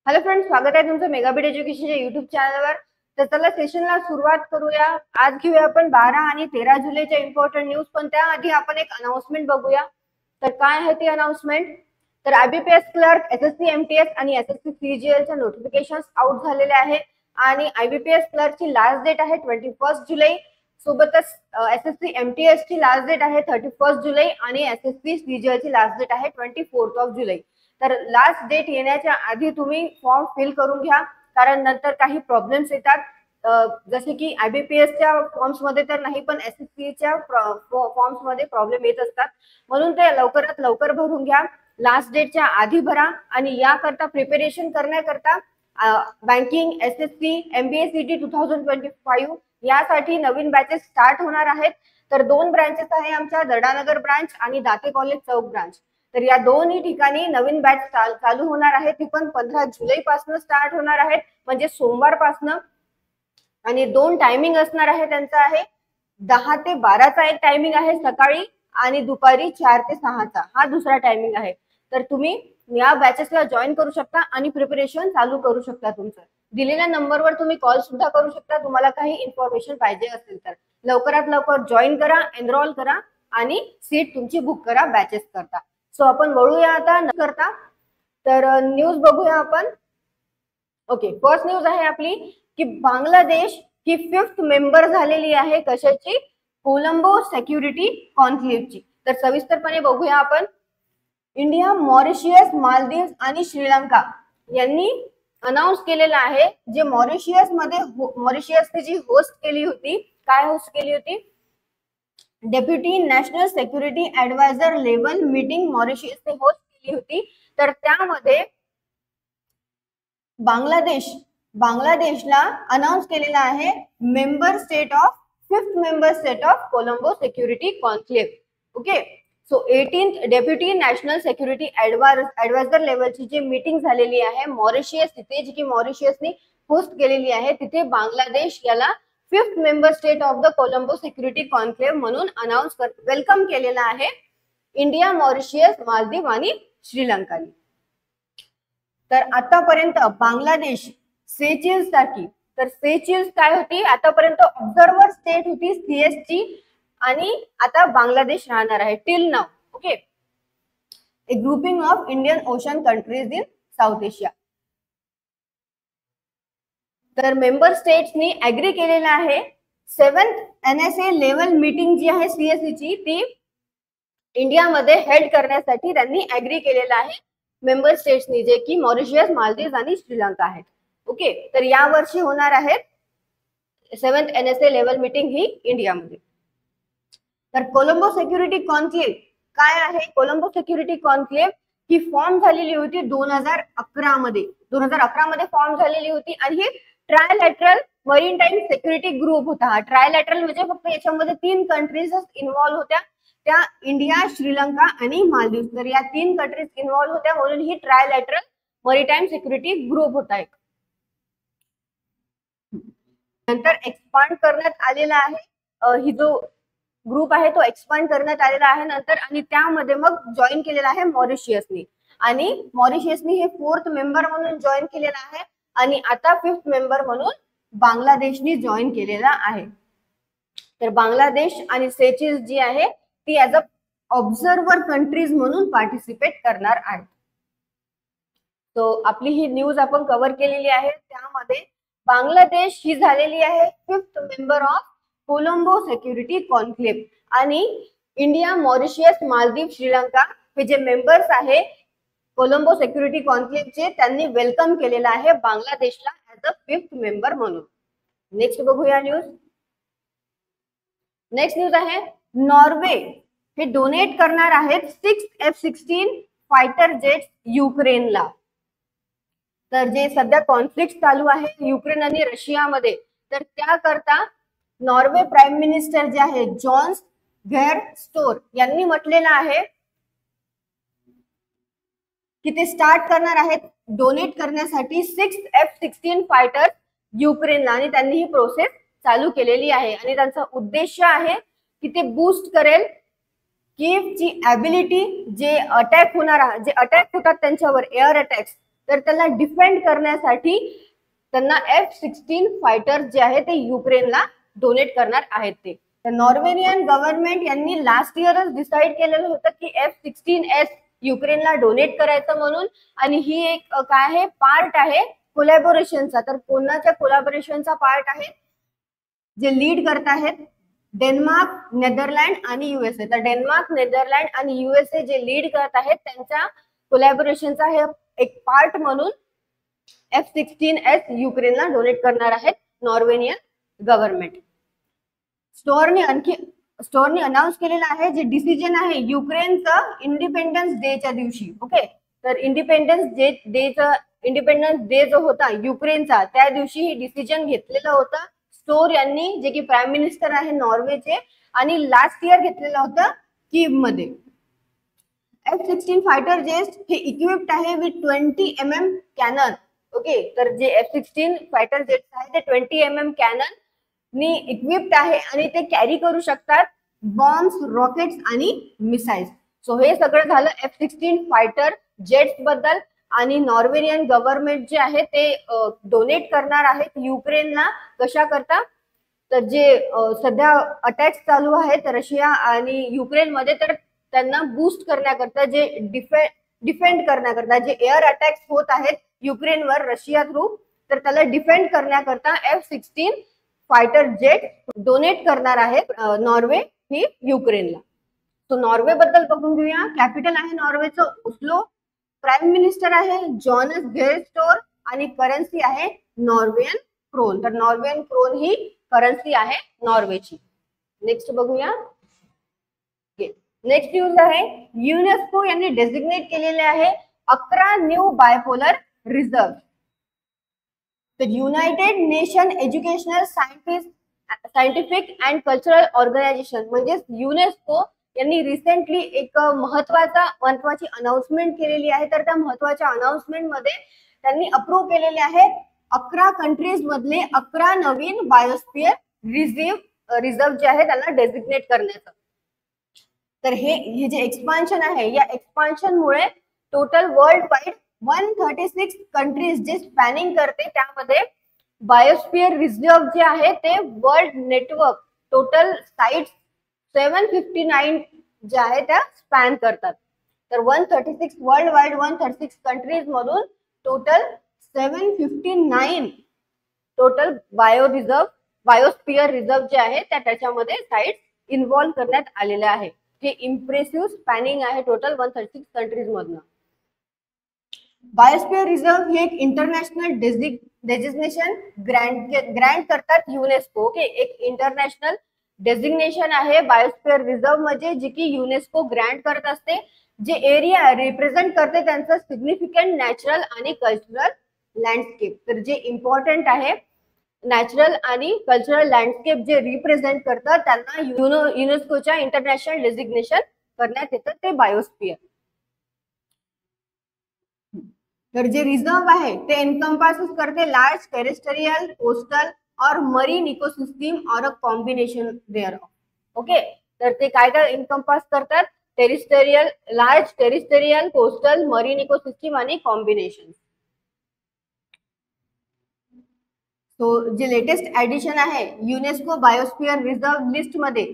Hello friends, स्वागत आहे तुमचं मेगाबीट एज्युकेशनच्या युट्यूब चॅनलवर. तर चला सेशनला सुरुवात करूया. आज घेऊया आपण 12 आणि 13 जुलैच्या इम्पॉर्टंट न्यूज. पण त्याआधी आपण एक अनाउन्समेंट बघूया. तर काय आहे ती अनाउन्समेंट? तर आयबीपीएस क्लर्क, एसएससी एमटीएस आणि एसएससी सीजीएलच्या नोटिफिकेशन्स आउट झालेले आहे आणि आयबीपीएस क्लर्कची लास्ट डेट आहे 21 जुलै. सोबतच एसएससी एमटीएस ची लास्ट डेट आहे 31 जुलै आणि एसएससी सीजीएलची लास्ट डेट आहे 24 जुलै. तर लास्ट डेट येण्याच्या आधी तुम्ही फॉर्म फिल करून घ्या, कारण नंतर काही प्रॉब्लेम्स येतात. जसे की आयबीपीएसच्या फॉर्म्स मध्ये तर नाही, पण एसएससीच्या फॉर्म्स मध्ये प्रॉब्लेम येत असतात. म्हणून ते लवकरात लवकर भरून घ्या, लास्ट डेटच्या आधी भरा. आणि याकरता प्रिपरेशन करण्याकरता बँकिंग, एसएससी, एमबीएसीटी 2025 यासाठी नवीन बॅचेस स्टार्ट होणार आहेत. तर 2 ब्रांचेस आहे आमच्या, दर्डानगर ब्रांच आणि दाते कॉलेज चौक ब्रांच. तर या दोन्ही ठिकाणी नवीन बॅच चालू होणार आहे. ती पण 15 जुलै पासून स्टार्ट होणार आहेत, म्हणजे सोमवार पासून. आणि 2 टायमिंग असणार आहे त्यांचा आहे 10 ते 12चा एक टायमिंग आहे सकाळी, आणि दुपारी 4 ते 6चा हा दुसरा टायमिंग आहे. तर तुम्ही या बॅचेसला जॉईन करू शकता आणि प्रिपरेशन चालू करू शकता. तुमचं दिलेल्या नंबरवर तुम्ही कॉल सुद्धा करू शकता, तुम्हाला काही इन्फॉर्मेशन पाहिजे असेल तर. लवकरात लवकर जॉईन करा, एनरोल करा आणि सीट तुमची बुक करा बॅचेस करता. सो आपण वळूया आता न करता. तर न्यूज बघूया आपण. ओके, फर्स्ट न्यूज आहे आपली की बांगलादेश ही 5th मेंबर झालेली आहे. कशाची? कोलंबो सिक्युरिटी कॉन्क्लेव्हची. तर सविस्तरपणे बघूया आपण. इंडिया, मॉरिशियस, मालदीव आणि श्रीलंका यांनी अनाउन्स केलेलं आहे. जे मॉरिशियसने जी होस्ट केली होती, काय होस्ट केली होती? Deputy national security adviser level meeting मॉरिशियसने होस्ट केली होती. तर त्यामध्ये बांगलादेशला अनाउन्स केलेला आहे member state of 5th member state of Colombo security conclave. Okay, so 18th deputy national security adviser लेवलची जी मीटिंग झालेली आहे मॉरिशियस तिथे, जी की मॉरिशियसने होस्ट केलेली आहे, तिथे बांगलादेश याला 5th member state of the Colombo security conclave म्हणून वेलकम केलेला आहे इंडिया, मॉरिशियस, मालदीव आणि श्रीलंकाने. तर आतापर्यंत बांगलादेश सेचिल्स साठी, तर सेचिल्स काय होती? आतापर्यंत ऑब्झर्वर स्टेट होती सीएसची, आणि आता बांगलादेश राहणार आहे till now. Okay, A grouping of Indian ocean countries in south Asia. तर मेंबर स्टेट्सनी ऍग्री केलेला आहे 7th NSA लेवल मीटिंग जी आहे सीएससीची, ती इंडियामध्ये हेल्ड करण्यासाठी त्यांनी ऍग्री केलेला आहे मेंबर स्टेट्सनी, जे की मॉरिशियस, मालदीव आणि श्रीलंका आहेत. ओके, तर या वर्षी होणार आहे 7th NSA लेवल मीटिंग ही इंडियामध्ये. तर कोलंबो सिक्युरिटी कॉन्क्लेव्ह काय आहे? कोलंबो सिक्युरिटी कॉन्क्लेव्ह ही फॉर्म झालेली होती 2011 मध्ये फॉर्म झालेली होती, आणि ही ट्रायलॅटरल मरीटाईम सिक्युरिटी ग्रुप होता. हा ट्रायलॅटरल म्हणजे फक्त याच्यामध्ये 3 कंट्रीज इन्व्हॉल्व्ह होत्या, त्या इंडिया, श्रीलंका आणि मालदीव. तर या 3 कंट्रीज इन्व्हॉल्व्ह होत्या, म्हणून ही ट्रायलॅटरल मरीटाईम सिक्युरिटी ग्रुप होता एक. नंतर एक्सपांड करण्यात आलेला आहे, ही जो ग्रुप आहे तो एक्सपांड करण्यात आलेला आहे नंतर, आणि त्यामध्ये मग जॉईन केलेला आहे मॉरिशियसनी, आणि मॉरिशियसनी हे 4th मेंबर म्हणून जॉईन केलेला आहे, आणि आता 5th मेंबर म्हणून बांगलादेशनी जॉईन केलेला आहे. तर बांगलादेश आणि सेचिल्स जी आहे ती ऍज अ ऑब्झर्वर कंट्रीज म्हणून पार्टिसिपेट करणार आहे. सो आपली ही न्यूज आपण कव्हर केलेली आहे. त्यामध्ये बांगलादेश ही झालेली आहे 5th member of Colombo security conclave, आणि इंडिया, मॉरिशियस, मालदीव, श्रीलंका हे जे मेंबर्स आहे कोलंबो सिक्युरिटी कॉन्क्लेव्हचे, त्यांनी वेलकम केलेला आहे बांगलादेशला ऍज अ 5th मेंबर म्हणून. नेक्स्ट बघूया न्यूज. नेक्स्ट न्यूज आहे नॉर्वे हे डोनेट करणार आहेत 6 F-16 फायटर जेट्स युक्रेनला. तर जे सध्या कॉन्फ्लिक्ट चालू आहे युक्रेन आणि रशियामध्ये, तर त्याकरता नॉर्वे प्राईम मिनिस्टर जे आहे जॉन्स घेर स्टोर यांनी म्हटलेलं आहे की ते स्टार्ट करणार आहेत डोनेट करण्यासाठी 6 F-16 फायटर युक्रेनला, आणि त्यांनी ही प्रोसेस चालू केलेली आहे. आणि त्यांचा उद्देश आहे की ते बूस्ट करेल कीवची ॲबिलिटी, जे अटॅक होतात त्यांच्यावर एअर अटॅक्स, तर त्याला डिफेंड करण्यासाठी त्यांना F-16 फायटर जे आहे ते युक्रेनला डोनेट करणार आहेत ते. तर नॉर्वेनियन गव्हर्नमेंट यांनी लास्ट इयरच डिसाईड केलेलं होतं की F-16S युक्रेनला डोनेट करायचं म्हणून, आणि ही एक काय आहे पार्ट आहे कोलॅबोरेशनचा. तर कोणाच्या कोलॅबोरेशनचा पार्ट आहे, जे लीड करत आहेत डेन्मार्क, नेदरलँड आणि युएसए. तर डेन्मार्क, नेदरलँड आणि युएसए जे लीड करत आहेत त्यांच्या कोलॅबोरेशनचा हे एक पार्ट म्हणून F-16S युक्रेनला डोनेट करणार आहेत नॉर्वेनियन गव्हर्नमेंट. स्टोअरने अनाउन्स केलेलं आहे जे डिसिजन आहे युक्रेनचं इंडिपेंडन्स डेच्या दिवशी. ओके, तर इंडिपेंडन्स डे जो होता युक्रेनचा त्या दिवशी ही डिसिजन घेतलेलं होतं स्टोर यांनी, जे की प्राईम मिनिस्टर आहे नॉर्वेचे, आणि लास्ट इयर घेतलेलं होतं कीव मध्ये. F-16 फायटर जेट हे इक्विप्ड आहे विथ 20 mm कॅनन. ओके, तर जे F-16 फायटर जेट आहे ते 20 mm कॅनन नी इक्विप्ड आहे आणि ते कॅरी करू शकतात बॉम्ब्स, रॉकेट्स आणि मिसाइल्स. सो हे सगळं झालं F-16 फायटर जेट्स बद्दल. आणि नॉर्वेनियन गव्हर्नमेंट जे आहे ते डोनेट करणार आहेत युक्रेनला. कशा करता, तर जे सध्या अटॅक्स चालू आहेत रशिया आणि युक्रेनमध्ये, तर त्यांना बूस्ट करण्याकरता, जे डिफेंड करण्याकरता, जे एअर अटॅक्स होत आहेत युक्रेनवर रशिया थ्रू, तर त्याला डिफेंड करण्याकरता F-16 फायटर जेट डोनेट करणार आहेत नॉर्वे ही युक्रेनला. तो नॉर्वे बद्दल बघून घेऊया. कॅपिटल आहे नॉर्वेचं ओस्लो, प्राईम मिनिस्टर आहे जॉनस गेरस्टोर आणि करन्सी आहे नॉर्वेन क्रोन. तर नॉर्वेन क्रोन ही करन्सी आहे नॉर्वेची. नेक्स्ट बघूया. नेक्स्ट न्यूज आहे युनेस्को यांनी डेसिग्नेट केलेले आहे 11 न्यू बायपोलर रिझर्व. तर United nation educational scientific and cultural organisation म्हणजे युनेस्को यांनी रिसेंटली एक महत्वाची अनाउन्समेंट केलेली आहे. तर त्या महत्वाच्या अनाउन्समेंट मध्ये त्यांनी अप्रूव्ह केलेले आहे 11 कंट्रीज मधले 11 नवीन बायोस्फियर रिझर्व जे आहे त्यांना डेसिग्नेट करण्याचं. तर हे जे एक्सपान्शन आहे या एक्सपान्शन मुळे टोटल वर्ल्ड वाईड 136 कंट्रीज जे स्पॅनिंग करते, त्यामध्ये बायोस्फियर रिझर्व जे आहे ते वर्ल्ड नेटवर्क टोटल साइट्स 759 जे आहे त्या स्पॅन करतात. तर 136 वर्ल्ड वाईड 136 कंट्रीज मधून टोटल 759 टोटल बायोस्फियर रिझर्व जे आहे त्याच्यामध्ये साइट्स इन्व्हॉल्व करण्यात आलेल्या आहे. हे इम्प्रेसिव्ह स्पॅनिंग आहे टोटल 136 कंट्रीज मधनं. बायोस्फियर रिझर्व हे एक इंटरनॅशनल डेजिग्नेशन ग्रँट करतात युनेस्को. ओके, एक इंटरनॅशनल डेजिग्नेशन आहे बायोस्फियर रिझर्व म्हणजे, जी की युनेस्को ग्रँट करत असते. जे एरिया रिप्रेझेंट करते त्यांचं सिग्निफिकंट नॅचरल आणि कल्चरल लँडस्केप. तर जे इम्पॉर्टंट आहे नॅचरल आणि कल्चरल लँडस्केप जे रिप्रेझेंट करतात त्यांना युनेस्कोच्या इंटरनॅशनल डेजिग्नेशन करण्यात येतं ते बायोस्फियर. तर जे रिझर्व आहे ते एनकम्पासेस करते लार्ज टेरेस्ट्रियल, कोस्टल और मरीन इकोसिस्टम और अ कॉम्बिनेशन देअर. ओके, तर ते काय काय एनकम्पास करतात, large terrestrial, coastal, marine ecosystem आणि कॉम्बिनेशन. तो जे लेटेस्ट ऍडिशन आहे युनेस्को बायोस्फियर रिझर्व लिस्ट मध्ये,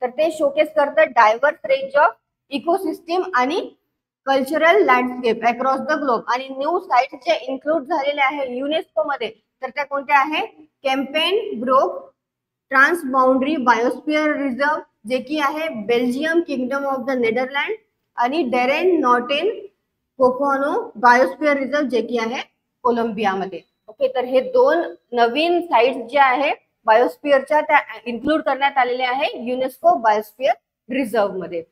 तर ते शोकेस करतात डायव्हर्स रेंज ऑफ इकोसिस्टम आणि cultural landscape across the globe. आणि न्यू साइट्स जे इन्क्लूड झालेले आहे युनेस्को मध्ये, तर त्या कोणत्या आहे, Kempen Broek transboundary biosphere reserve जे की आहे Belgium kingdom of the Netherland, आणि डेरेन नॉटेन कोकोनो बायोस्फियर रिझर्व जे की आहे कोलंबियामध्ये. ओके, तर हे दोन नवीन साइट्स ज्या आहे बायोस्फियरच्या त्या इन्क्लूड करण्यात आलेल्या आहे युनेस्को बायोस्फियर रिझर्व मध्ये.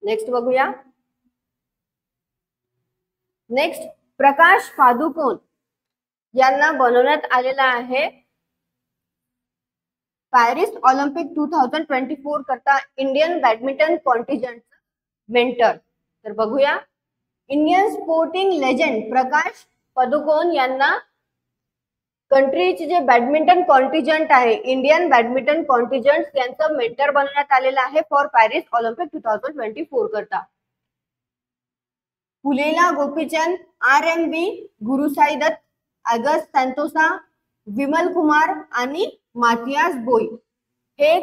नेक्स्ट बघूया. नेक्स्ट, प्रकाश पादुकोण यांना बनवण्यात आलेला आहे पॅरिस ऑलिम्पिक 2024 करता इंडियन बॅडमिंटन कॉन्टिजंट मेंटर. तर बघूया, Indian sporting legend Prakash Padukone यांना कंट्रीचे जे बॅडमिंटन कॉन्टिजंट आहे इंडियन बॅडमिंटन कॉन्टिजंट यांचं मेंटर बनवण्यात आलेलं आहे फॉर पॅरिस ऑलिम्पिक 2024 करता. पुलेला गोपीचंद, RMB गुरुसाई दत्त, ऑगस्ट सॅन्टोसा, विमल कुमार आणि माथियास बोई हे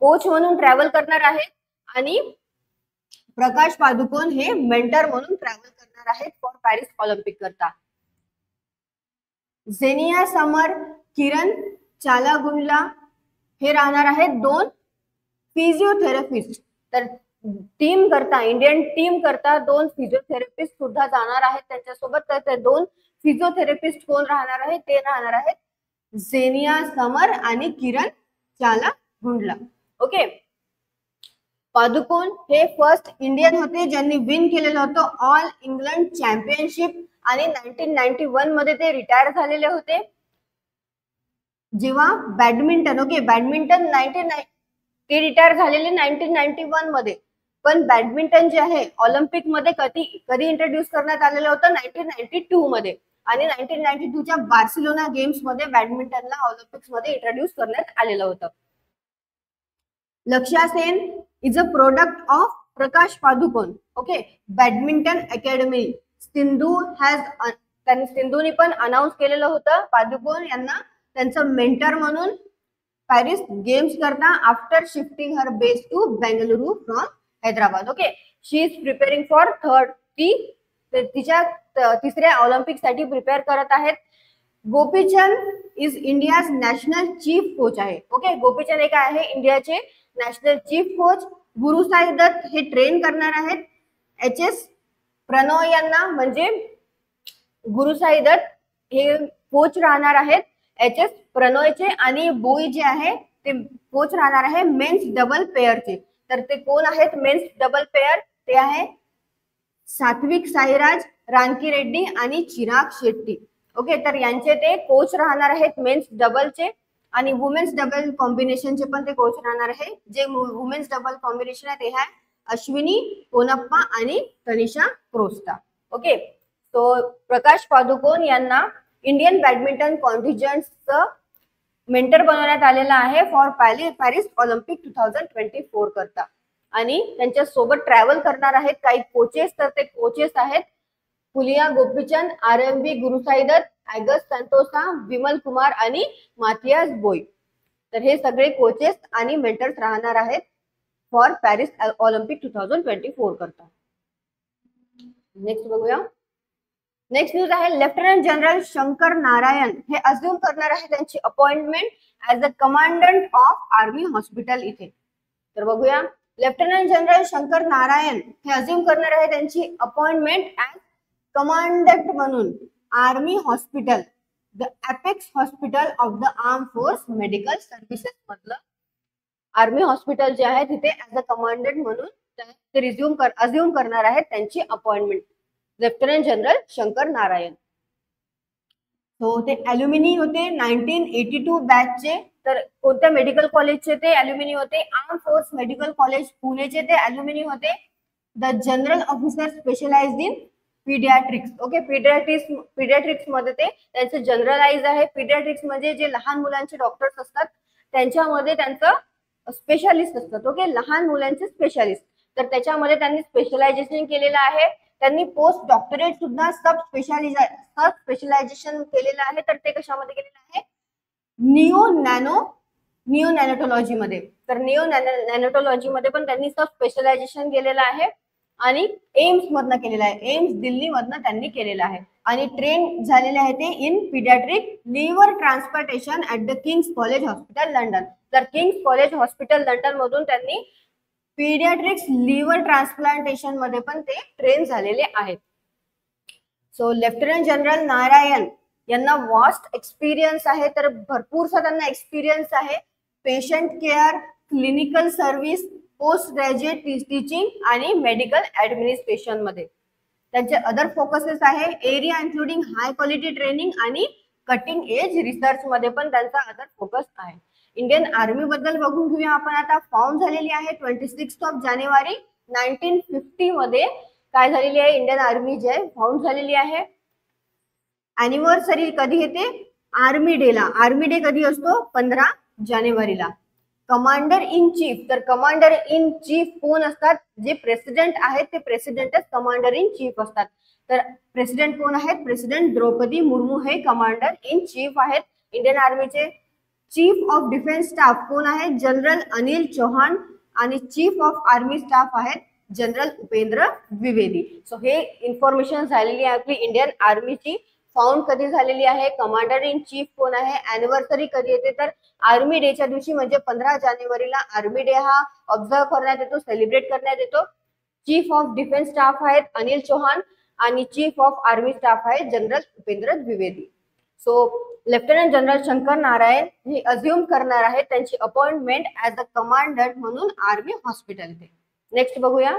कोच म्हणून ट्रॅव्हल करणार आहेत आणि प्रकाश पादुकोण हे मेंटर म्हणून ट्रॅव्हल करणार आहेत फॉर पॅरिस ऑलिम्पिक करता. झेनिया समर, किरण चालागुंडला हे राहणार आहेत 2 फिजिओथेरपिस्ट. तर टीम करता इंडियन टीम करता 2 फिजिओथेरपिस्ट सुद्धा जाणार आहेत त्यांच्यासोबत. तर ते 2 फिजिओथेरपिस्ट कोण राहणार आहेत ते राहणार आहेत झेनिया समर आणि किरण चालागुंडला. ओके. पादुकोण हे फर्स्ट इंडियन होते ज्यांनी विन केलेलं होतं ऑल इंग्लंड चॅम्पियनशिप आणि 1991 मध्ये ते रिटायर झालेले होते. जेव्हा बॅडमिंटन बॅडमिंटन ते रिटायर झालेले 1991 मध्ये. पण बॅडमिंटन जे आहे ऑलिम्पिक मध्ये कधी इंट्रोड्यूस करण्यात आलेलं होतं 1992 मध्ये आणि 1992च्या बार्सिलोना गेम्स मध्ये बॅडमिंटनला ऑलिम्पिक्स मध्ये इंट्रोड्यूस करण्यात आलेलं होतं. Lakshya Sen is a product of Prakash Padukone. Okay. Badminton academy सिंधूने पण अनाऊन्स केलेलं होतं पादुकोण यांना त्यांचं मेंटर म्हणून पॅरिस गेम्स करता after shifting her base to Bengaluru from Hyderabad. Okay. She is preparing for third. तिच्या 3ऱ्या ऑलिम्पिक साठी प्रिपेअर करत आहेत. Gopichand is India's national chief coach आहे. ओके. गोपीचंद एक आहे इंडियाचे national chief coach. Gurusai Dutt हे ट्रेन करणार आहेत. HS प्रणोय यांना म्हणजे गुरुसाई दत्त हे कोच राहणार आहेत HS प्रणोयचे आणि बोई जे आहे ते कोच राहणार आहे मेन्स डबल पेअरचे. तर ते कोण आहेत मेन्स डबल पेअर? ते आहे सात्विक साईराज, रानकी रेड्डी आणि चिराग शेट्टी. ओके. तर यांचे ते कोच राहणार आहेत मेन्स डबलचे आणि वुमेन्स डबल कॉम्बिनेशनचे पण ते कोच राहणार आहे. जे वुमेन्स डबल कॉम्बिनेशन आहे ते आहे अश्विनी पोनप्पा आणि तनिषा क्रोस्टा. ओके. तो प्रकाश पादुकोण यांना इंडियन बॅडमिंटन कॉन्टिजंटचं मेंटर बनवण्यात आलेला आहे फॉर पॅरिस ऑलिम्पिक 2024 करता आणि त्यांच्या सोबत ट्रॅव्हल करणार आहेत काही कोचेस. तर ते कोचेस आहेत पुलिया गोपीचंद, RMB गुरुसाई दत्त, ऑगस्ट सॅन्टोसा, विमल कुमार आणि माथियास बोई. तर हे सगळे कोचेस आणि मेंटर्स राहणार आहेत फॉर पॅरिस ऑलिम्पिक 2024 करता. नेक्स्ट बघूया. नेक्स्ट न्यूज आहे लेफ्टनंट जनरल शंकर नारायण हे अज्युम करणार आहे त्यांची appointment as a commandant of army hospital इथे. तर बघूया. लेफ्टनंट जनरल शंकर नारायण हे अज्युम करणार आहे त्यांची अपॉइंटमेंट ऍज कमांडंट म्हणून army hospital the apex hospital of the arm force medical services मधलं आर्मी हॉस्पिटल जे आहे तिथे ऍज अ कमांडंट म्हणून ते अज्युम करणार आहेत त्यांची appointment lieutenant general Shankar Narayan. हो ते अल्युमिनी होते 1982 बॅचचे. तर कोणत्या मेडिकल कॉलेजचे ते अल्युमिनी होते? आर्म फोर्स मेडिकल कॉलेज पुणेचे ते अल्युमिनी होते. The general officer specialised in paediatrics. Okay. Paediatrics मध्ये ते त्यांचं जनरलाइज आहे. पीडियाट्रिक्स म्हणजे जे लहान मुलांचे डॉक्टर्स असतात त्यांच्यामध्ये त्यांचं स्पेशालिस्ट असतात. ओके. लहान मुलांचे स्पेशालिस्ट. तर त्याच्यामध्ये त्यांनी स्पेशलायझेशन केलेलं आहे. त्यांनी पोस्ट डॉक्टरेट सुद्धा सब स्पेशलायझेशन केलेलं आहे. तर ते कशामध्ये केलेलं आहे? निओ नॅनोटॉलॉजी मध्ये. तर निओ नॅनोटॉलॉजी मध्ये पण त्यांनी सब स्पेशलायझेशन केलेलं आहे आणि एम्स मधनं केलेलं आहे. एम्स दिल्ली मधनं त्यांनी केलेलं आहे आणि ट्रेन झालेले आहे ते in paediatric liver transplantation at the King's college hospital London. तर किंग्स कॉलेज हॉस्पिटल लंडन मधून त्यांनी पीडियाट्रिक्स लिव्हर ट्रान्सप्लांटेशन मध्ये पण ते ट्रेन झालेले आहेत. सो लेफ्टनंट जनरल नारायण यांना वास्ट एक्सपिरियन्स आहे. तर भरपूरसा त्यांना एक्सपिरियन्स आहे patient care, clinical service, post graduate teaching आणि मेडिकल ऍडमिनिस्ट्रेशन मध्ये. त्यांचे अदर फोकसेस आहे area including high quality training आणि कटिंग एज रिसर्च मध्ये पण त्यांचा अदर फोकस आहे. इंडियन आर्मी बद्दल बघून घेऊया आपण आता. फाउंड झालेली आहे 26 जानेवारी 1950 मध्ये. काय झालेली आहे? इंडियन आर्मी जे आहे फाउंड झालेली आहे. अॅनिव्हर्सरी कधी येते? आर्मी डेला. आर्मी डे कधी असतो? 15 जानेवारीला. कमांडर इन चीफ, तर कमांडर इन चीफ कोण असतात? जे प्रेसिडेंट आहेत ते प्रेसिडेंटच कमांडर इन चीफ असतात. तर प्रेसिडेंट कोण आहेत? प्रेसिडेंट द्रौपदी मुर्मू हे कमांडर इन चीफ आहेत इंडियन आर्मीचे. चीफ ऑफ डिफेन्स स्टाफ कोण आहेत? जनरल अनिल चौहान. आणि चीफ ऑफ आर्मी स्टाफ आहेत जनरल उपेंद्र द्विवेदी. सो हे इन्फॉर्मेशन झालेली आहे आपली इंडियन आर्मीची. फाउंड कधी झालेली आहे, कमांडर इन चीफ कोण आहे, अॅनिव्हर्सरी कधी येते, तर आर्मी डेच्या दिवशी म्हणजे 15 जानेवारीला आर्मी डे हा ऑब्झर्व करण्यात येतो, सेलिब्रेट करण्यात येतो. चीफ ऑफ डिफेन्स स्टाफ आहेत अनिल चौहान आणि चीफ ऑफ आर्मी स्टाफ आहेत general Upendra Dwivedi. So lieutenant general Shankar Narayan हे अज्युम करणार आहेत त्यांची अपॉइंटमेंट ऍज अ कमांडंट म्हणून आर्मी हॉस्पिटल. नेक्स्ट बघूया.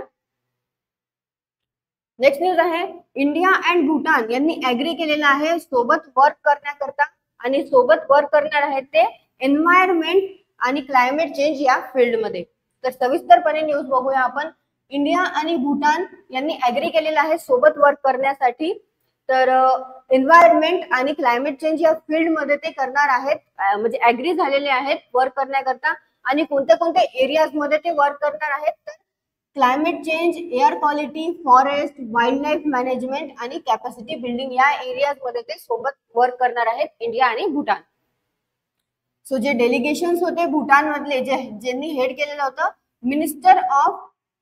नेक्स्ट न्यूज आहे, इंडिया अँड भूटान यांनी ऍग्री केलेलं आहे सोबत वर्क करण्याकरता, आणि सोबत वर्क करणार आहेत ते एन्व्हायरमेंट आणि क्लायमेट चेंज या फील्डमध्ये. तर सविस्तरपणे न्यूज बघूया आपण. इंडिया आणि भूटान यांनी ऍग्री केलेलं आहे सोबत वर्क करण्यासाठी. तर एन्व्हायरमेंट आणि क्लायमेट चेंज या फील्डमध्ये ते करणार आहेत, म्हणजे ऍग्री झालेले आहेत वर्क करण्याकरता. आणि कोणत्या कोणत्या एरियाज मध्ये ते वर्क करणार आहेत, तर climate change, air quality, forest, wild life management आणि कॅपॅसिटी बिल्डिंग या एरियाज मध्ये ते सोबत वर्क करणार आहेत इंडिया आणि भूटान. सो जे डेलिगेशन्स होते भूटान मधले, ज्यांनी हेड केलेलं होतं minister of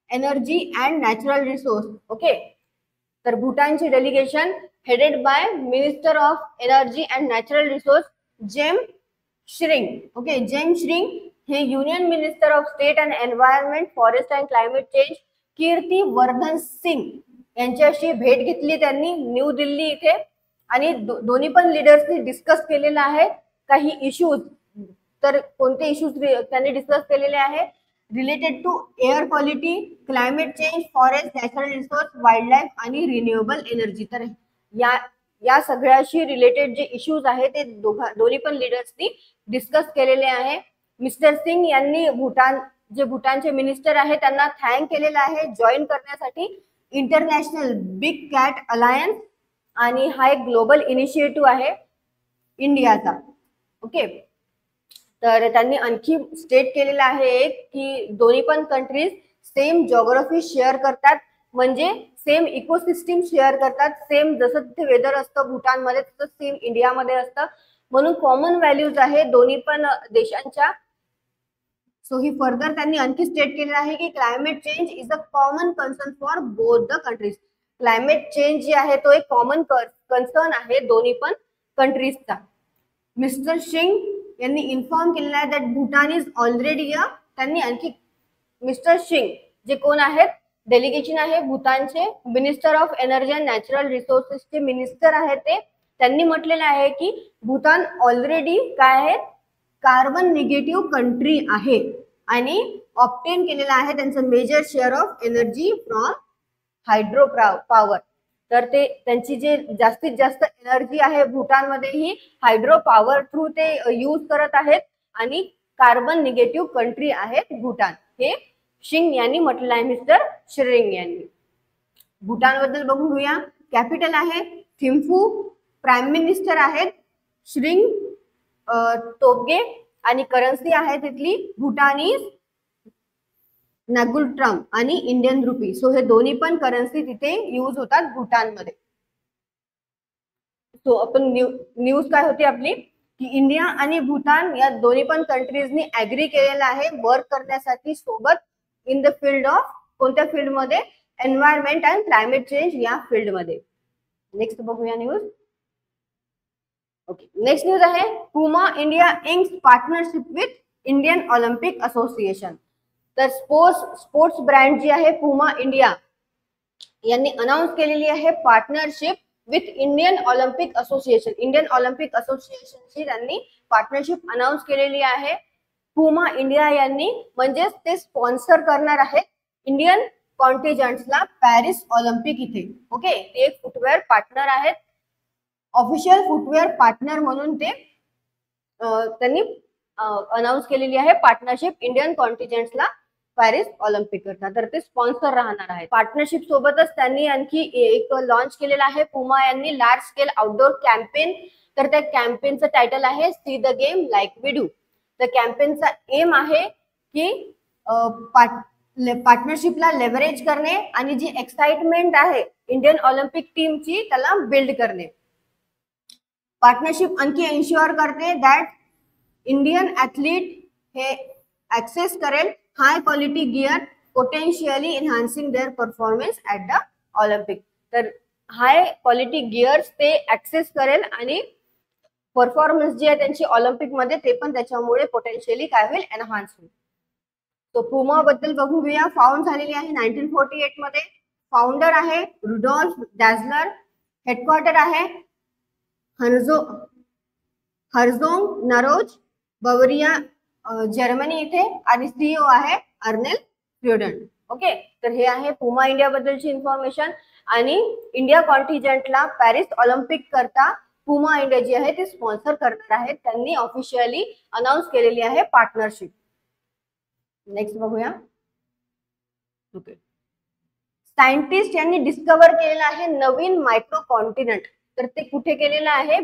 energy and natural resource. Okay, तर भूटानची delegation headed by minister of energy and natural resource Gem Tshering. Okay, Gem Tshering हे union minister of state and environment, forest and climate change Kirti Vardhan Singh यांच्याशी भेट घेतली त्यांनी न्यू दिल्ली इथे. आणि दोन्ही पण लिडर्सनी डिस्कस केलेला आहे काही इश्यूज. तर कोणते इश्यूज त्यांनी डिस्कस केलेले आहे? Related to air quality, climate change, forest, natural resource, wildlife आणि रिन्युएबल एनर्जी. तर या सगळ्याशी रिलेटेड जे इश्यूज आहेत ते दोन्ही पण लिडर्सनी डिस्कस केलेले आहे. मिस्टर सिंग यांनी भूटानचे मिनिस्टर आहे त्यांना थँक केलेलं आहे जॉईन करण्यासाठी इंटरनॅशनल बिग कॅट अलायन्स. आणि हा एक ग्लोबल इनिशिएटिव्ह आहे इंडियाचा. ओके, तर त्यांनी आणखी स्टेट केलेलं आहे एक की दोन्ही पण कंट्रीज सेम जॉग्राफी शेअर करतात, म्हणजे सेम इकोसिस्टीम शेअर करतात. सेम जसं तिथे वेदर असतं भूटानमध्ये तसं सेम इंडियामध्ये असतं, म्हणून कॉमन व्हॅल्यूज आहे दोन्ही पण देशांच्या. सो ही फर्दर त्यांनी आणखी स्टेट केलेलं आहे की climate change is a common concern for both the countries. Climate change जे आहे तो एक कॉमन कन्सर्न आहे दोन्ही पण कंट्रीजचा. मिस्टर सिंग यांनी इन्फॉर्म केलेलं आहे दॅट भूटान इज ऑलरेडी त्यांनी आणखी मिस्टर सिंग जे कोण आहेत, डेलिगेशन आहे भूतानचे minister of energy and natural रिसोर्सेसचे मिनिस्टर आहेत ते, त्यांनी म्हटलेलं आहे की भूतान ऑलरेडी काय आहे, कार्बन निगेटिव्ह कंट्री आहे आणि ऑप्टेन केलेला आहे त्यांचं major share of energy from hydro power. तर ते त्यांची जे जास्तीत जास्त एनर्जी आहे भूटानमध्ये ही हायड्रो पॉवर थ्रू ते यूज करत आहेत आणि कार्बन निगेटिव्ह कंट्री आहेत भूटान, हे शिंग यांनी म्हटलं आहे मिस्टर श्रिंग यांनी. भूटान बद्दल बघून घेऊया. कॅपिटल आहे थिम्फू, प्राईम मिनिस्टर आहेत श्रिंग तोब्गे आणि करन्सी आहे तिथली भूटानीज नागुल्ट्रम आणि इंडियन रुपी. सो हे दोन्ही पण करन्सी तिथे यूज होतात भूटानमध्ये. सो आपण न्यूज काय होती आपली की इंडिया आणि भूटान या दोन्ही पण कंट्रीजनी ऍग्री केलेलं आहे वर्क करण्यासाठी सोबत इन द फील्ड ऑफ कोणत्या फील्डमध्ये, एन्व्हायरमेंट अँड क्लायमेट चेंज या फील्डमध्ये. नेक्स्ट बघूया न्यूज. ओके, नेक्स्ट न्यूज आहे पुमा India inks partnership with Indian Olympic association. तर स्पोर्ट्स ब्रँड जी आहे पुमा इंडिया यांनी अनाउन्स केलेली आहे partnership with Indian Olympic association. Indian Olympic असोसिएशनची त्यांनी पार्टनरशिप अनाउन्स केलेली आहे पुमा इंडिया यांनी, म्हणजेच ते स्पॉन्सर करणार आहेत इंडियन कॉन्टिजंट्सला पॅरिस ऑलिम्पिक इथे. ओके, ते एक फुटवेअर पार्टनर आहेत, ऑफिशियल फुटवेअर पार्टनर म्हणून ते त्यांनी अनाउन्स केलेली आहे पार्टनरशिप इंडियन कॉन्टिजंट्सला पॅरिस ऑलिम्पिक करता. तर ते स्पॉन्सर राहणार आहेत. पार्टनरशिप सोबतच त्यांनी आणखी एक लॉन्च केलेला आहे पुमा यांनी लार्ज स्केल आउटडोर कॅम्पेन. तर त्या कॅम्पेनचं टायटल आहे see the game like we do. तर कॅम्पेनचा एम आहे की पार्टनरशिपला लेव्हरेज करणे आणि जी एक्साइटमेंट आहे इंडियन ऑलिम्पिक टीमची त्याला बिल्ड करणे. पार्टनरशिप आणखी एन्श्युअर करते दॅट इंडियन ॲथलीट हे ऍक्सेस करेल high quality gear potentially enhancing their performance at the Olympic. तर हाय क्वालिटी गिअर्स ते ऍक्सेस करेल आणि परफॉर्मन्स जी आहे त्यांची ऑलिम्पिक मध्ये ते पण त्याच्यामुळे पोटेन्शियली काय होईल एनहान्स होईल. तो पुमा बद्दल बघून घेऊया. फाउंड झालेली आहे 1948 मध्ये. फाउंडर आहे रुडॉल्फ डॅझलर. हेडक्वार्टर आहे हर्झोग नरोज बवरिया जर्मनी इथे आणि सीईओ आहे अर्नेल फ्युडन. ओके, तर हे आहे पुमा इंडिया बद्दलची इन्फॉर्मेशन. आणि इंडिया कॉन्टिजेंटला पॅरिस ऑलिम्पिक करता पुमा इंडिया जी आहे ते स्पॉन्सर करणार आहेत. त्यांनी ऑफिशियली अनाउन्स केलेली आहे पार्टनरशिप. नेक्स्ट बघूया. ओके, सायंटिस्ट यांनी डिस्कवर केलेलं आहे नवीन मायक्रो कॉन्टिनेंट. तर ते कुठे केलेलं आहे?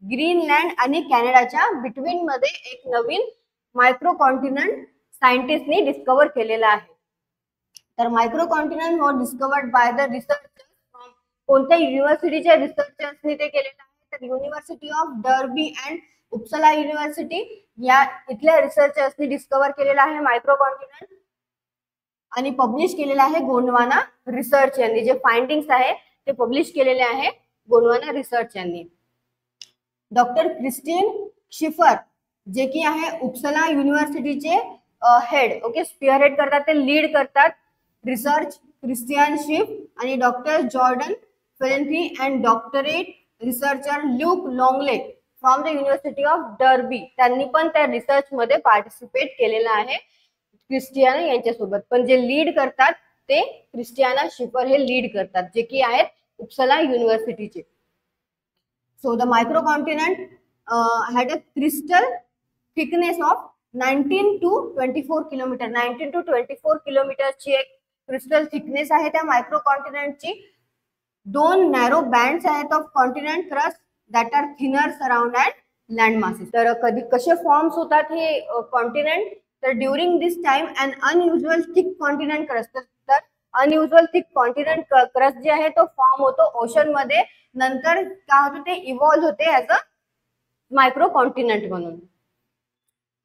ग्रीनलँड आणि कॅनडाच्या बिटवीन मध्ये एक नवीन मायक्रो कॉन्टिनेंट सायंटिस्टनी डिस्कवर केलेला आहे. तर micro continent was discovered by the researchers from कोणत्या युनिव्हर्सिटीच्या रिसर्चर्सनी ते केलेलं आहे? तर university of derby and उपसला university या इथल्या रिसर्चर्सनी डिस्कवर केलेला आहे मायक्रो कॉन्टिनेंट आणि पब्लिश केलेला आहे गोंडवाना रिसर्च यांनी. जे फाइंडिंग्स आहे ते पब्लिश केलेले आहे गोंडवाना रिसर्च यांनी. डॉक्टर क्रिस्टिन शिफर जे की आहे उपसला युनिव्हर्सिटीचे हेड. ओके, स्पिअर हेड करतात, ते लीड करतात रिसर्च. क्रिस्टियन शिफ आणि doctor Jordan Phethean and doctorate researcher Luke Longley from the University of Derby त्यांनी पण त्या रिसर्च मध्ये पार्टिसिपेट केलेला आहे क्रिस्टियाना यांच्यासोबत. पण जे लीड करतात ते क्रिस्टियाना शिफर हे लीड करतात जे की आहेत उपसला युनिव्हर्सिटीचे. So the microcontinent had a crystal thickness of 19 to 24 kilometer. 19 to 24 किलोमीटरची एक क्रिस्टल थिकनेस आहे त्या मायक्रोकॉन्टिनेंटची. 2 नॅरो बँड्स आहेत of continent crust that are thinner surround and land masses. तर कधी कसे फॉर्म्स होतात हे कॉन्टिनेंट? तर during this time an unusual thick continent crust. तर अनयुज्युअल थिक कॉन्टिनेंट क्रस्ट जे आहे तो फॉर्म होतो ओशन मध्ये. नंतर काय होतं ते इव्हॉल्व होते ऍज अ मायक्रो कॉन्टिनेंट म्हणून.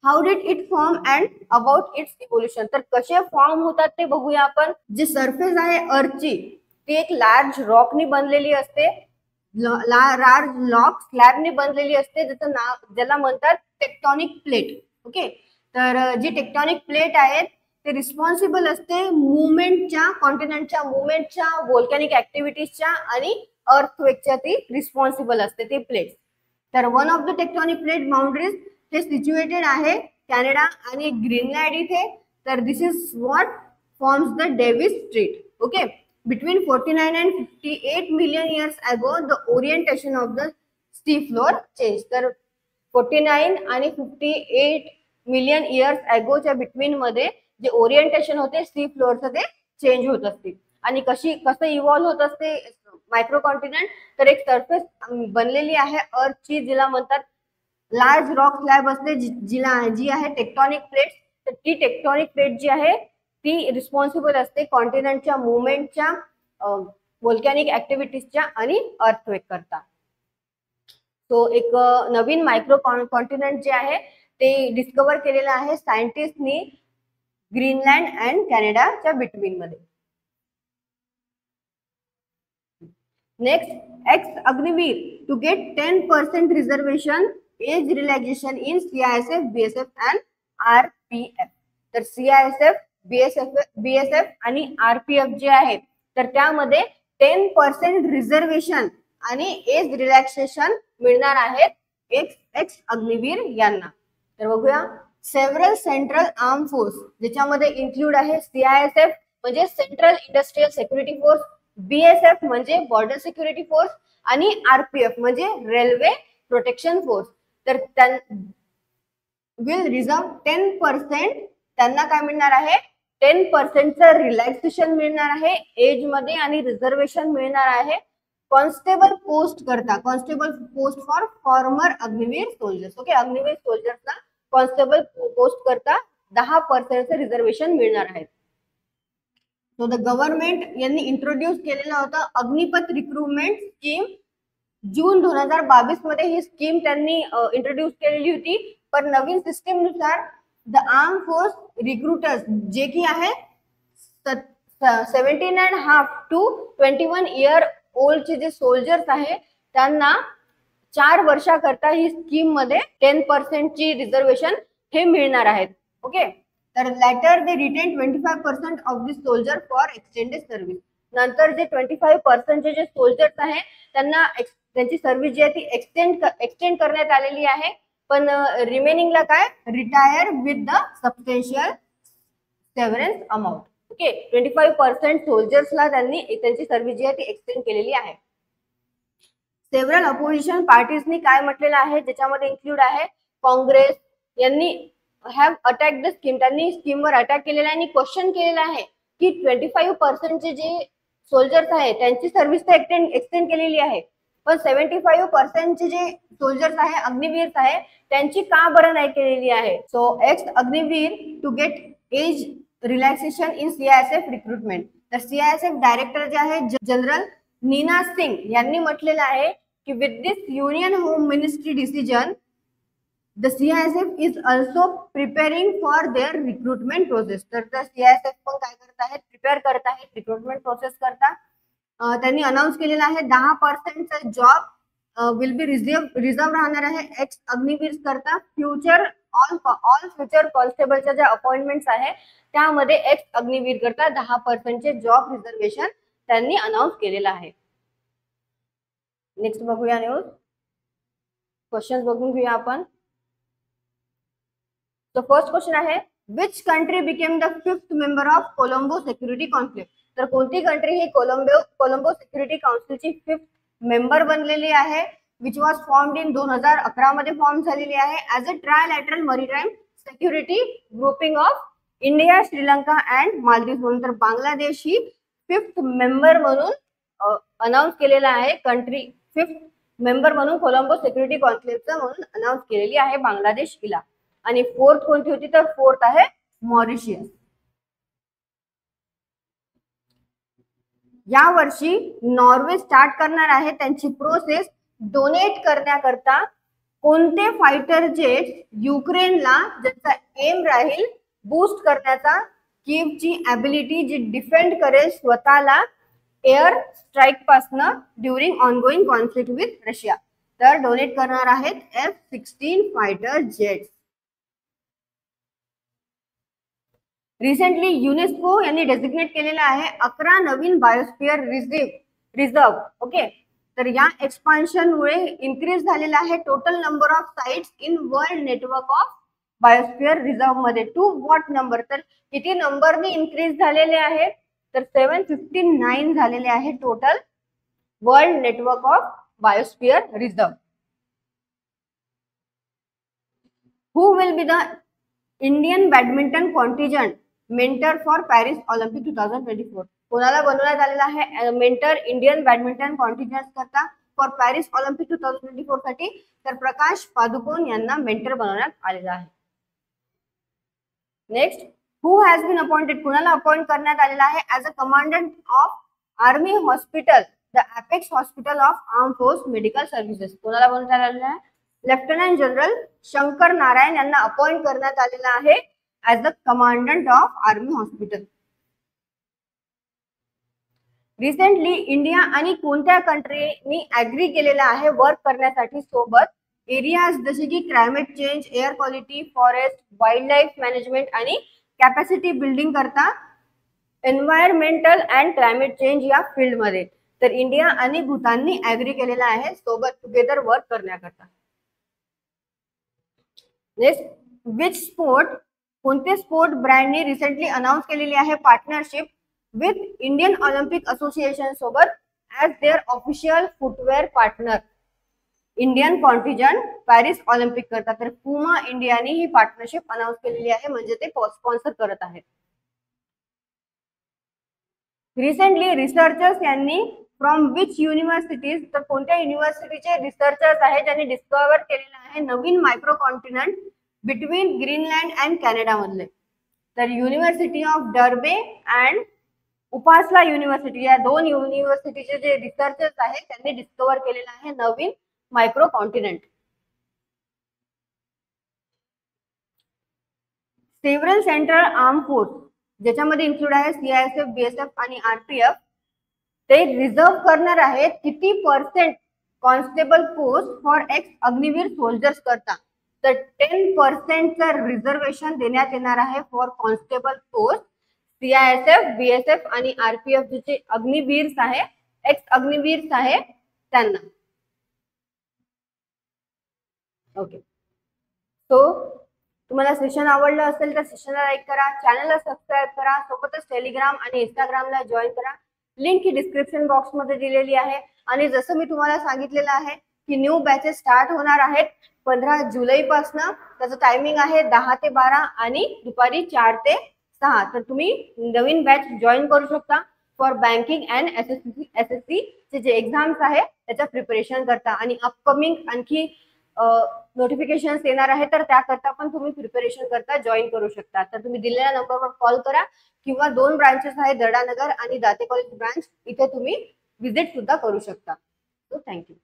How did it form and about it's evolution. तर कसे फॉर्म होतात ते बघूया आपण. जी सरफेस आहे अर्थची ती एक लार्ज रॉकनी बनलेली असते. लार्ज रॉक स्लॅबनी बनलेली असते ज्याचं नाव ज्याला म्हणतात टेक्टॉनिक प्लेट. ओके, तर जी टेक्टॉनिक प्लेट आहेत ते रिस्पॉन्सिबल असते मुवमेंटच्या कॉन्टिनेंटच्या मुवमेंटच्या व्होल्कॅनिक ऍक्टिव्हिटीजच्या आणि अर्थक्वेकच्या ती रिस्पॉन्सिबल असते ती प्लेट. तर one of the tectonic plate boundaries हे सिच्युएटेड आहे कॅनडा आणि ग्रीनलँड इथे. तर this is what forms the Davis strait. Okay, between 49 and 58 million years ago the orientation of the sea floor changed. तर 49 आणि 58 मिलियन इयर्स अगोच्या बिटवीन मध्ये जे orientation होते सी फ्लोअरचं ते चेंज होत असते. आणि कसं इव्हॉल्व्ह होत असते मायक्रो कॉन्टिनेंट? तर एक सरफेस बनलेली आहे अर्थची जिला म्हणतात लार्ज रॉक स्लॅब असते जी आहे टेक्टॉनिक प्लेट. तर ती टेक्टॉनिक प्लेट जी आहे ती रिस्पॉन्सिबल असते कॉन्टिनेंटच्या मुवमेंटच्या व्होल्कॅनिक ऍक्टिव्हिटीजच्या आणि अर्थक्वेक करता. तो एक नवीन मायक्रो कॉन्टिनेंट जे आहे ते डिस्कवर केलेलं आहे सायंटिस्टनी ग्रीनलँड अँड कॅनडाच्या बिटवीन मध्ये. Next, ex Agniveer to get 10% reservation age relaxation in CISF, BSF and RPF. तर CISF, BSF आणि RPF जे आहे तर त्यामध्ये 10% रिझर्वेशन आणि एज रिलॅक्सेशन मिळणार आहेत एक्स अग्निवीर यांना. तर बघूया. सेव्हरल सेंट्रल आर्म फोर्स ज्याच्यामध्ये इन्क्लूड आहे CISF म्हणजे central industrial security force, BSF म्हणजे बॉर्डर सिक्युरिटी फोर्स आणि RPF म्हणजे रेल्वे प्रोटेक्शन फोर्स. तर विल रिझर्व 10%. त्यांना काय मिळणार आहे? 10% रिलॅक्सेशन मिळणार आहे एज मध्ये आणि रिझर्वेशन मिळणार आहे कॉन्स्टेबल पोस्ट करता. Constable post for former Agniveer soldiers. Okay, Agniveer सोल्जर्सला कॉन्स्टेबल पोस्ट करता 10% रिझर्वेशन मिळणार आहेत. सो द गव्हर्नमेंट यांनी इंट्रोड्यूस केलेलं होतं अग्निपथ रिक्रुटमेंट स्कीम. जून 2022 मध्ये ही स्कीम त्यांनी इंट्रोड्यूस केलेली होती. पण नवीन सिस्टीम नुसार द आर्म फोर्स रिक्रुटर्स जे की आहे 17.5 to 21 इयर ओल्डचे जे सोल्जर्स आहे त्यांना 4 वर्षाकरता ही स्कीम मध्ये 10% ची रिझर्वेशन हे मिळणार आहेत. ओके, तर later they retain 25% of this soldier for extended service. नंतर जे 25% चे जे सोल्जर्स आहे त्यांना त्यांची सर्व्हिस जी आहे ती एक्सटेंड करण्यात आलेली आहे. पण रिमेनिंगला काय retire with the substantial severance amount. Okay, 25% सोल्जर्सला त्यांनी त्यांची सर्व्हिस जी आहे ती एक्सटेंड केलेली आहे. सेव्हरल अपोजिशन पार्टीजनी काय म्हटलेलं आहे ज्याच्यामध्ये इन्क्लूड आहे काँग्रेस यांनी हॅव अटॅक द स्कीम. त्यांनी स्कीमवर अटॅक केलेला आहे आणि क्वेश्चन केलेला आहे की 25% चे जे सोल्जर्स आहे त्यांची सर्व्हिस तर एक्सटेंड केलेली आहे, पण 75% चे जे सोल्जर्स आहे अग्निवीर आहे त्यांची का बरं नाही केलेली आहे. So ex Agniveer to get age relaxation in CISF recruitment. तर CISF डायरेक्टर जे आहे जनरल नीना सिंग यांनी म्हटलेलं आहे की with this union home ministry decision the CISF is also preparing for their recruitment process. तर CISF पण काय करत आहेत प्रिपेअर करत आहेत रिक्रुटमेंट प्रोसेस करता. त्यांनी अनाऊन्स केलेलं आहे 10% जॉब विल बी रिझर्व राहणार आहे एक्स अग्निवीर करता. ऑल फ्युचर कॉन्स्टेबलच्या ज्या अपॉइंटमेंट्स आहे त्यामध्ये एक्स अग्निवीर करता 10% चे जॉब रिझर्वेशन त्यांनी अनाऊन्स केलेलं आहे. नेक्स्ट बघूया न्यूज. क्वेश्चन बघून घेऊया आपण. तो फर्स्ट क्वेश्चन आहे which country became the 5th member of Colombo security conclave. तर कोणती कंट्री ही कोलंबो सिक्युरिटी काउन्सिलची 5th मेंबर बनलेली आहे विच वॉज फॉर्म्ड इन 2011 मध्ये फॉर्म झालेली आहे as a trilateral maritime security grouping of India, Sri Lanka and Maldives म्हणून. तर बांगलादेश ही 5th मेंबर म्हणून अनाऊन्स केलेला आहे. कंट्री 5th मेंबर म्हणून कोलंबो सिक्युरिटी कॉन्क्लेव्हचं म्हणून अनाऊन्स केलेली आहे बांगलादेश हिला. आणि 4th कोणती होती तर 4th आहे मॉरिशियस. या वर्षी नॉर्वे स्टार्ट करणार आहे त्यांची प्रोसेस डोनेट करण्याकरता कोणते फायटर जेट युक्रेनला ज्याचा एम राहील बूस्ट करण्याचा, कीवची ॲबिलिटी जी डिफेंड करेल स्वतःला एअर स्ट्राईक पासनं during ongoing conflict with Russia. तर डोनेट करणार आहेत F-16 फायटर जेट्स. रिसेंटली युनेस्को यांनी डेसिग्नेट केलेला आहे 11 नवीन बायोस्फिअर रिझर्व. ओके, तर या एक्सपान्शन मुळे इन्क्रीज झालेला आहे total number of sites in world network of biosphere reserve मध्ये. टू व्हॉट नंबर, तर किती नंबरने इन्क्रीज झालेले आहे तर 759 झालेले आहे total world network of biosphere reserve. Who will be the Indian badminton contingent mentor for Paris Olympic 2024. कोणाला बनवण्यात आलेला आहे मेंटर इंडियन बॅडमिंटन कॉन्टिजंट करता फॉर पॅरिस ऑलिम्पिक 2024 साठी. तर प्रकाश पादुकोण यांना मेंटर बनवण्यात आलेला आहे. Next, who has been appointed, कुणाला अपॉइंट करण्यात आलेला आहे as a commandant of army hospital the apex hospital of arm force medical services. कोणाला बनवण्यात आलेला आहे लेफ्टनंट जनरल शंकर नारायण यांना अपॉइंट करण्यात आलेला आहे as the commandant of army hospital. Recently India आणि कोणत्या कंट्रीनी ऍग्री केलेला आहे वर्क करण्यासाठी सोबत एरियाज जसे की climate change, air quality, forest, wild life management आणि कॅपॅसिटी बिल्डिंग करता एन्व्हायरमेंटल अँड क्लायमेट चेंज या फील्ड मध्ये. तर इंडिया आणि भूताननी ऍग्री केलेला आहे सोबत टुगेदर वर्क करण्याकरता. नेक्स्ट, विच स्पोर्ट, कोणते स्पोर्ट ब्रँडनी रिसेंटली अनाऊन्स केलेली आहे partnership with Indian Olympic association सोबत as their official footwear partner Indian contingent Paris Olympic करता. तर पुमा इंडियाने ही पार्टनरशिप अनाऊन्स केलेली आहे म्हणजे ते स्पॉन्सर करत आहेत. रिसेंटली रिसर्चर्स यांनी फ्रॉम विच युनिव्हर्सिटीज, तर कोणत्या युनिव्हर्सिटीचे रिसर्चर्स आहेत ज्यांनी डिस्कवर केलेलं आहे नवीन micro continent between Greenland and Canada मधले. तर university of Derby and Uppsala university या दोन युनिव्हर्सिटीचे जे रिसर्चर्स आहेत त्यांनी डिस्कवर केलेलं आहे नवीन micro continent. Several central arm force ज्याच्यामध्ये इन्क्लूड आहे CISF, BSF आणि RPF ते रिझर्व करणार आहेत किती % constable post for ex Agniveer soldiers करता. तर 10% रिझर्वेशन देण्यात येणार आहे for constable post CISF, BSF आणि RPF जे अग्निवीर आहे, एक्स अग्निवीर आहे त्यांना. ओके, सो तुम्हाला सेशन आवडलं असेल तर सेशनला लाईक करा, चॅनलला सबस्क्राईब करा, सोबतच टेलिग्राम आणि इंस्टाग्रामला जॉईन करा. लिंक ही डिस्क्रिप्शन बॉक्स मध्ये दिलेली आहे. आणि जसं मी तुम्हाला सांगितलेलं आहे की न्यू बॅचेस स्टार्ट होणार आहेत 15 जुलै पासून. त्याचं टायमिंग आहे 10 ते 12 आणि दुपारी 4 ते 6. तर तुम्ही नवीन बॅच जॉईन करू शकता फॉर बँकिंग अँड SSC चे जे एक्झाम्स आहे त्याच्या प्रिपरेशन करता. आणि अपकमिंग आणखी नोटिफिकेशन येणार आहे तर त्याकरता पण तुम्ही प्रिपरेशन करता जॉईन करू शकता. तर तुम्ही दिलेल्या नंबरवर कॉल करा किंवा 2 ब्रांचेस आहेत दर्डानगर आणि दाते कॉलेज ब्रांच, इथे तुम्ही विजिट सुद्धा करू शकता. So thank you.